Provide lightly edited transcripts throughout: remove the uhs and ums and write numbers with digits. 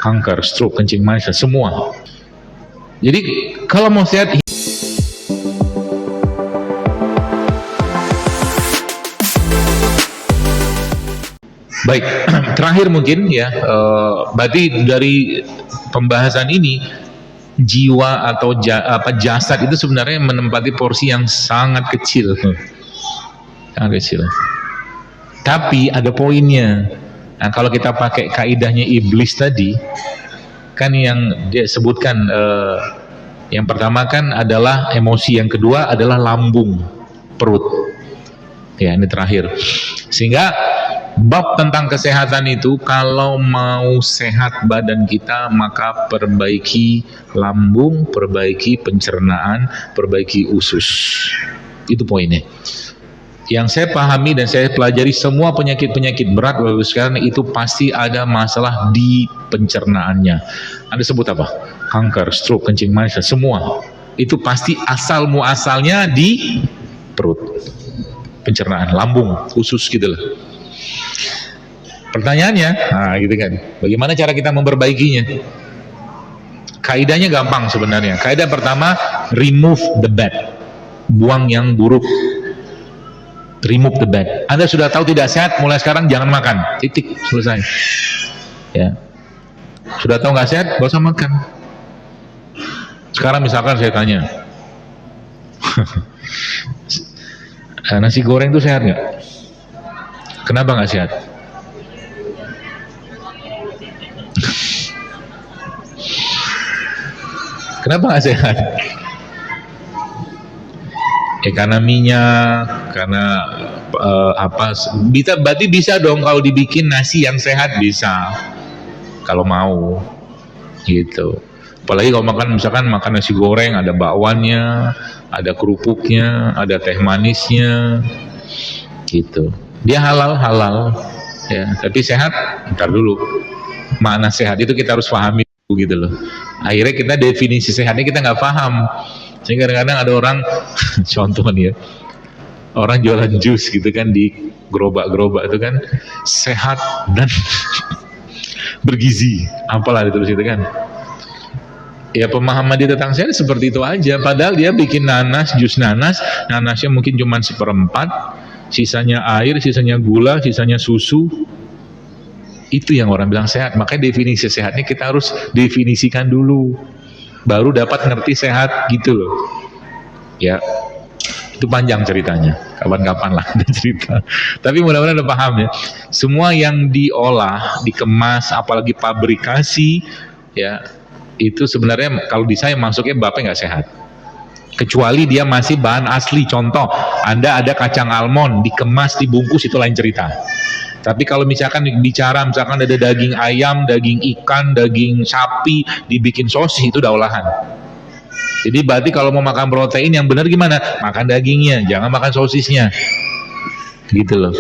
kanker, stroke, kencing manis, semua. Jadi kalau mau sehat, baik, terakhir mungkin ya, berarti dari pembahasan ini jiwa atau jasad itu sebenarnya menempati porsi yang sangat kecil, sangat kecil. Tapi ada poinnya. Nah, kalau kita pakai kaidahnya iblis tadi, kan yang dia sebutkan, yang pertama kan adalah emosi, yang kedua adalah lambung, perut. Ya, ini terakhir. Sehingga bab tentang kesehatan itu, kalau mau sehat badan kita, maka perbaiki lambung, perbaiki pencernaan, perbaiki usus. Itu poinnya. Yang saya pahami dan saya pelajari, semua penyakit-penyakit berat sekarang itu pasti ada masalah di pencernaannya. Anda sebut apa? Kanker, stroke, kencing manis, semua. Itu pasti asal muasalnya di perut. Pencernaan, lambung, usus gitu lah. Pertanyaannya, nah gitu kan, bagaimana cara kita memperbaikinya? Kaidahnya gampang sebenarnya. Kaidah pertama, remove the bad. Buang yang buruk. Remove the bad. Anda sudah tahu tidak sehat, mulai sekarang jangan makan. Titik, selesai. Ya. Sudah tahu nggak sehat, gak usah makan. Sekarang misalkan saya tanya, nasi goreng itu sehat nggak? Kenapa nggak sehat? Kenapa nggak sehat? Karena minyak, karena berarti bisa dong kalau dibikin nasi yang sehat, bisa kalau mau gitu. Apalagi kalau makan, misalkan makan nasi goreng, ada bakwannya, ada kerupuknya, ada teh manisnya gitu. Dia halal ya, tapi sehat, ntar dulu. Makna sehat itu kita harus pahami gitu loh. Akhirnya kita definisi sehatnya kita nggak paham. Sehingga kadang-kadang ada orang, contoh nih ya, orang jualan jus gitu kan di gerobak-gerobak itu kan, sehat dan bergizi, apalah ditulis itu kan. Ya pemahaman dia tentang sehat seperti itu aja, padahal dia bikin nanas, jus nanas, nanasnya mungkin cuma 1/4, sisanya air, sisanya gula, sisanya susu. Itu yang orang bilang sehat. Makanya definisi sehatnya kita harus definisikan dulu, baru dapat ngerti sehat gitu loh ya. Itu panjang ceritanya, kapan-kapan lah ada cerita, tapi mudah-mudahan udah paham ya. Semua yang diolah, dikemas, apalagi pabrikasi ya, itu sebenarnya kalau di saya masuknya bapaknya nggak sehat, kecuali dia masih bahan asli. Contoh, Anda ada kacang almond dikemas, dibungkus, itu lain cerita. Tapi kalau misalkan bicara, misalkan ada daging ayam, daging ikan, daging sapi, dibikin sosis, itu udah olahan. Jadi berarti kalau mau makan protein yang benar gimana? Makan dagingnya, jangan makan sosisnya. Gitu loh.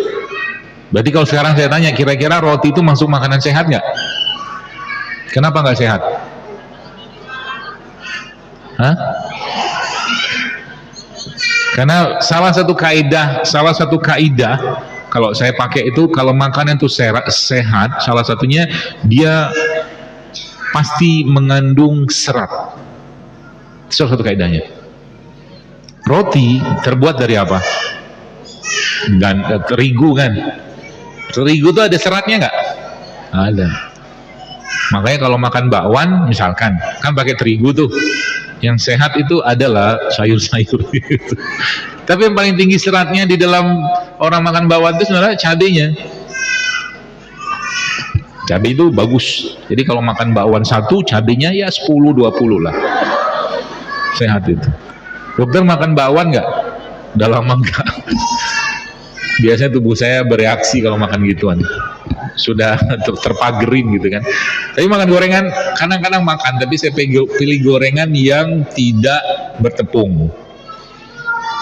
Berarti kalau sekarang saya tanya, kira-kira roti itu masuk makanan sehat nggak? Kenapa nggak sehat? Hah? Karena salah satu kaidah kalau saya pakai itu, kalau makanan itu sehat, salah satunya dia pasti mengandung serat. Itu salah satu kaidahnya. Roti terbuat dari apa? Terigu kan? Terigu itu ada seratnya nggak? Ada. Makanya kalau makan bakwan misalkan, kan pakai terigu tuh. Yang sehat itu adalah sayur-sayur gitu. Tapi yang paling tinggi seratnya di dalam orang makan bakwan itu sebenarnya cabenya. Cabai itu bagus. Jadi kalau makan bakwan satu, cabenya ya 10-20 lah. Sehat itu. Dokter makan bakwan nggak? Udah lama nggak. Biasanya tubuh saya bereaksi kalau makan gituan. Sudah terpagerin gitu kan. Tapi makan gorengan kadang-kadang makan, tapi saya pilih gorengan yang tidak bertepung.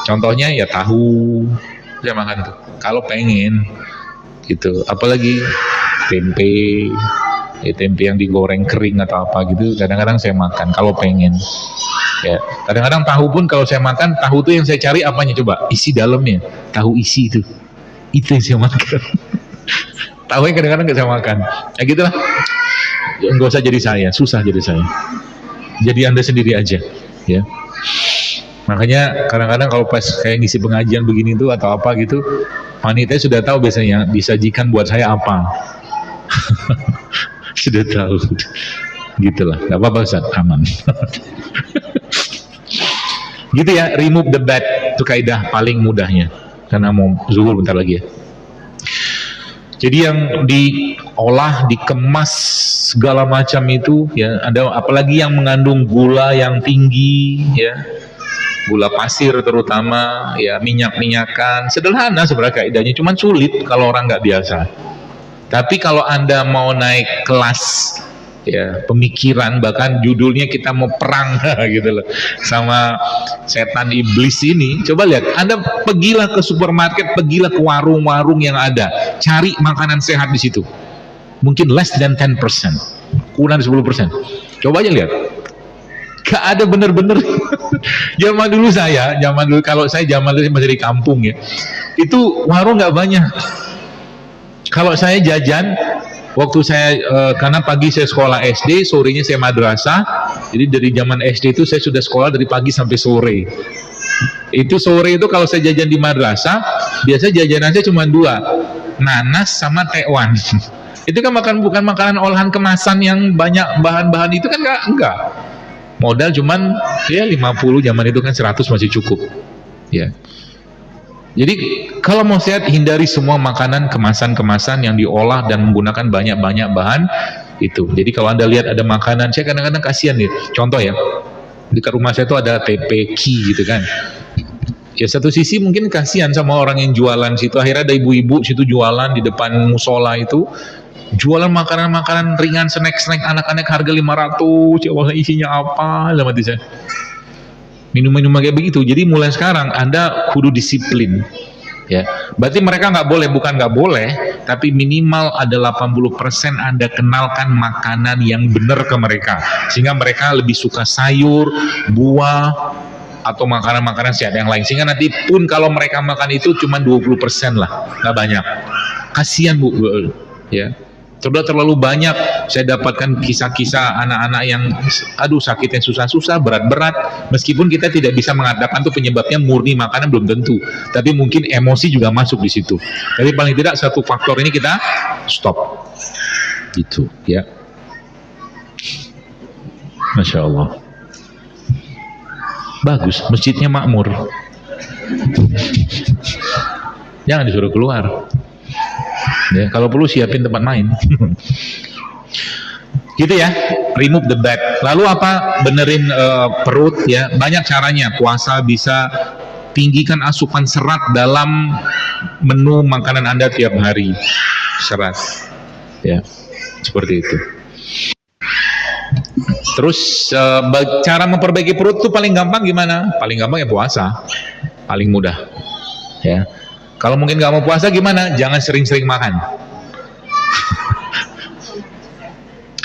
Contohnya ya tahu, saya makan tuh kalau pengen gitu. Apalagi tempe, tempe yang digoreng kering atau apa gitu, kadang-kadang saya makan kalau pengen. Ya, kadang-kadang tahu pun kalau saya makan, tahu tuh yang saya cari apanya coba? Isi dalamnya, tahu isi itu yang saya makan. Tahu yang kadang-kadang nggak saya makan, ya gitulah. nggak usah jadi saya, susah jadi saya. Jadi Anda sendiri aja, ya. Makanya kadang-kadang kalau pas kayak ngisi pengajian begini tuh atau apa gitu, panitia sudah tahu biasanya disajikan buat saya apa. Sudah tahu. Gitulah, nggak apa-apa Ustaz, aman. Gitu ya, remove the bad, itu kaidah paling mudahnya. Karena mau zuhur bentar lagi ya. Jadi yang diolah, dikemas segala macam itu ya, ada apalagi yang mengandung gula yang tinggi ya, gula pasir terutama ya, minyak-minyakan. Sederhana sebenarnya kaidahnya, cuman sulit kalau orang nggak biasa. Tapi kalau Anda mau naik kelas ya pemikiran, bahkan judulnya kita mau perang gitu loh sama setan iblis ini, coba lihat, Anda pergilah ke supermarket, pergilah ke warung-warung yang ada, cari makanan sehat di situ, mungkin less than 10%, kurang 10%. Coba aja lihat, gak ada bener-bener. Zaman dulu kalau saya zaman dulu masih di kampung ya, itu warung gak banyak. Kalau saya jajan waktu saya karena pagi saya sekolah SD, sorenya saya madrasah. Jadi dari zaman SD itu saya sudah sekolah dari pagi sampai sore. Itu sore itu kalau saya jajan di madrasah, biasa jajanan saya cuma 2, nanas sama tekwan. Itu kan bukan makanan olahan kemasan yang banyak bahan-bahan itu kan enggak. Modal cuman ya 50, zaman itu kan 100 masih cukup. Ya. Jadi kalau mau sehat, hindari semua makanan kemasan-kemasan yang diolah dan menggunakan banyak-banyak bahan itu. Jadi kalau Anda lihat ada makanan, saya kadang-kadang kasihan nih. Contoh ya, di rumah saya itu ada TPQ gitu kan. Ya satu sisi mungkin kasihan sama orang yang jualan situ. Akhirnya ada ibu-ibu situ jualan di depan musola itu, jualan makanan-makanan ringan, snack-snack anak-anak harga 500. Coba isinya apa? Lah mati saya. Minum-minum kayak begitu. Jadi mulai sekarang Anda kudu disiplin ya. Berarti mereka nggak boleh, bukan nggak boleh, tapi minimal ada 80% Anda kenalkan makanan yang benar ke mereka, sehingga mereka lebih suka sayur, buah, atau makanan-makanan sehat yang lain, sehingga nanti pun kalau mereka makan itu cuma 20% lah, nggak banyak. Kasihan Bu ya. Sudah terlalu banyak saya dapatkan kisah-kisah anak-anak yang sakitnya susah-susah, berat-berat, meskipun kita tidak bisa mengatakan tuh penyebabnya murni makanan, belum tentu, tapi mungkin emosi juga masuk di situ. Tapi paling tidak satu faktor ini kita stop gitu ya. Masya Allah, bagus, masjidnya makmur. Jangan disuruh keluar ya, kalau perlu siapin tempat main. Gitu ya, remove the bad. Lalu apa? Benerin perut ya, banyak caranya. Puasa bisa tinggikan asupan serat dalam menu makanan Anda tiap hari, serat ya, seperti itu. Terus cara memperbaiki perut tuh paling gampang gimana? Paling gampang ya puasa, paling mudah ya. Kalau mungkin nggak mau puasa gimana? Jangan sering-sering makan.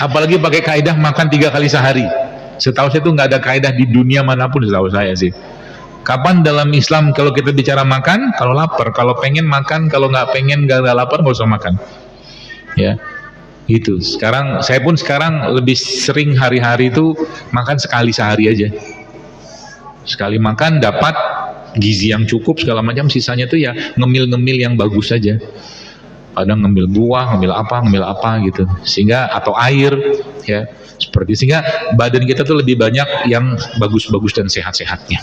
Apalagi pakai kaidah makan 3 kali sehari. Setahu saya itu nggak ada kaidah di dunia manapun, setahu saya sih. Kapan dalam Islam kalau kita bicara makan? Kalau lapar, kalau pengen makan, kalau nggak pengen nggak lapar nggak usah makan. Ya, itu. Sekarang saya pun sekarang lebih sering hari-hari itu makan sekali sehari aja. Sekali makan dapat gizi yang cukup segala macam, sisanya tuh ya ngemil-ngemil yang bagus saja. Kadang ngemil buah, ngemil apa gitu. Sehingga atau air ya, seperti sehingga badan kita tuh lebih banyak yang bagus-bagus dan sehat-sehatnya.